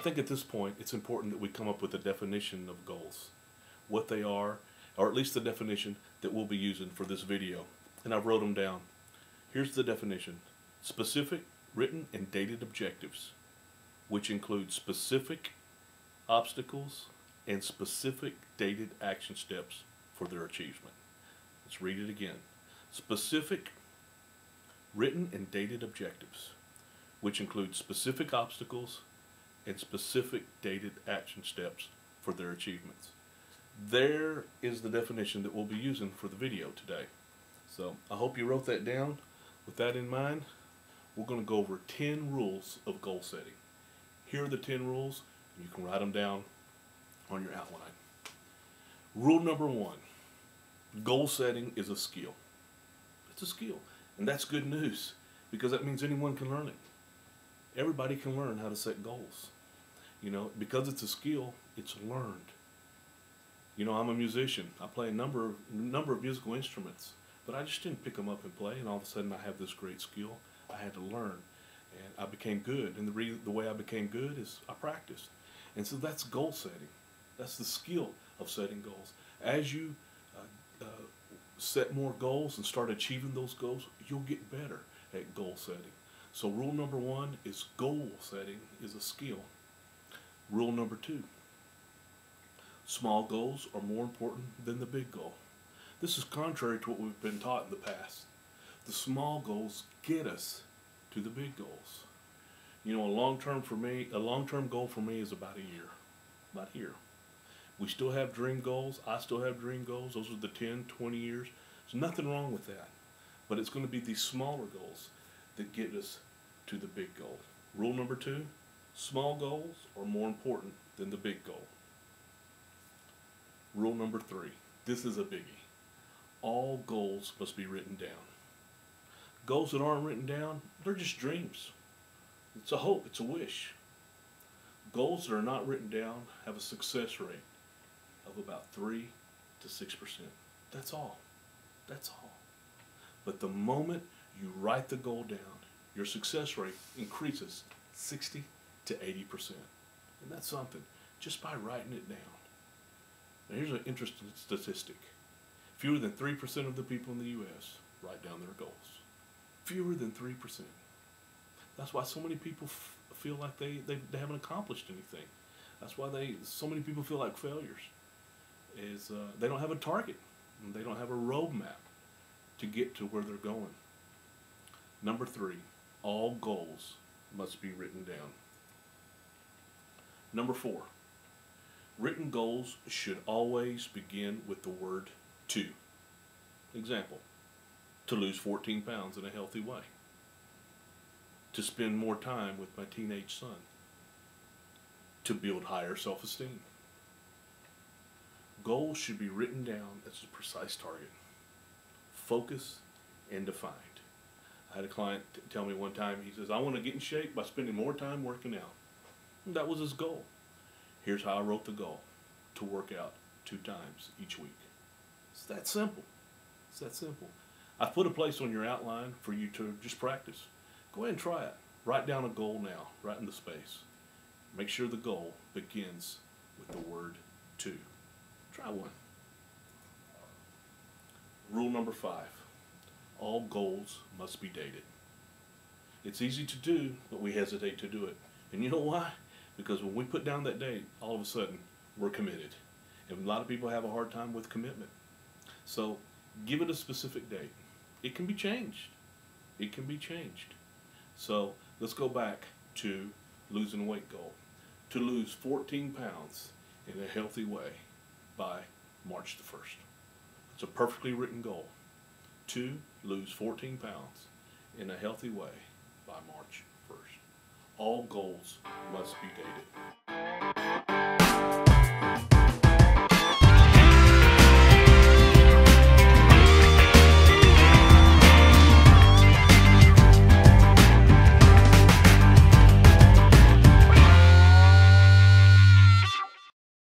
think at this point it's important that we come up with a definition of goals, what they are, or at least the definition that we'll be using for this video. And I've wrote them down. Here's the definition: specific, written, and dated objectives, which include specific obstacles and specific dated action steps for their achievement. Let's read it again. Specific, written, and dated objectives, which include specific obstacles and specific dated action steps for their achievements. There is the definition that we'll be using for the video today. So I hope you wrote that down. With that in mind, we're going to go over 10 rules of goal setting. Here are the 10 rules. You can write them down on your outline. Rule number 1, goal setting is a skill. It's a skill, and that's good news because that means anyone can learn it. Everybody can learn how to set goals. You know, because it's a skill, it's learned. You know, I'm a musician. I play a number of musical instruments, but I just didn't pick them up and play, and all of a sudden I have this great skill. I had to learn, and I became good. And the way I became good is I practiced. And so that's goal setting. That's the skill of setting goals. As you set more goals and start achieving those goals, you'll get better at goal setting. So rule number 1 is goal setting is a skill. Rule number 2, small goals are more important than the big goal. This is contrary to what we've been taught in the past. The small goals get us to the big goals. You know, a long-term goal for me is about a year. About here. We still have dream goals. I still have dream goals. Those are the 10, 20 years. There's nothing wrong with that. But it's going to be these smaller goals that get us to the big goal. Rule number 2, small goals are more important than the big goal. Rule number 3, this is a biggie. All goals must be written down. Goals that aren't written down, they're just dreams. It's a hope, it's a wish. Goals that are not written down have a success rate of about 3 to 6%. That's all. That's all. But the moment you write the goal down, your success rate increases 60 to 80%. And that's something just by writing it down. Now here's an interesting statistic. Fewer than 3% of the people in the U.S. write down their goals. Fewer than 3%. That's why so many people feel like they haven't accomplished anything. That's why so many people feel like failures. They don't have a target. And they don't have a roadmap to get to where they're going. Number 3, all goals must be written down. Number 4, written goals should always begin with the word to. Example, to lose 14 pounds in a healthy way. To spend more time with my teenage son. To build higher self-esteem. Goals should be written down as a precise target, focused and defined. I had a client tell me one time, he says, I want to get in shape by spending more time working out. And that was his goal. Here's how I wrote the goal: to work out 2 times each week. It's that simple. It's that simple. I put a place on your outline for you to just practice. Go ahead and try it. Write down a goal now, right in the space. Make sure the goal begins with the word to. Try one. Rule number 5, all goals must be dated. It's easy to do, but we hesitate to do it. And you know why? Because when we put down that date, all of a sudden, we're committed. And a lot of people have a hard time with commitment. So give it a specific date. It can be changed. It can be changed. So let's go back to losing weight goal. To lose 14 pounds in a healthy way by March the 1st. It's a perfectly written goal. To lose 14 pounds in a healthy way by March 1st. All goals must be dated.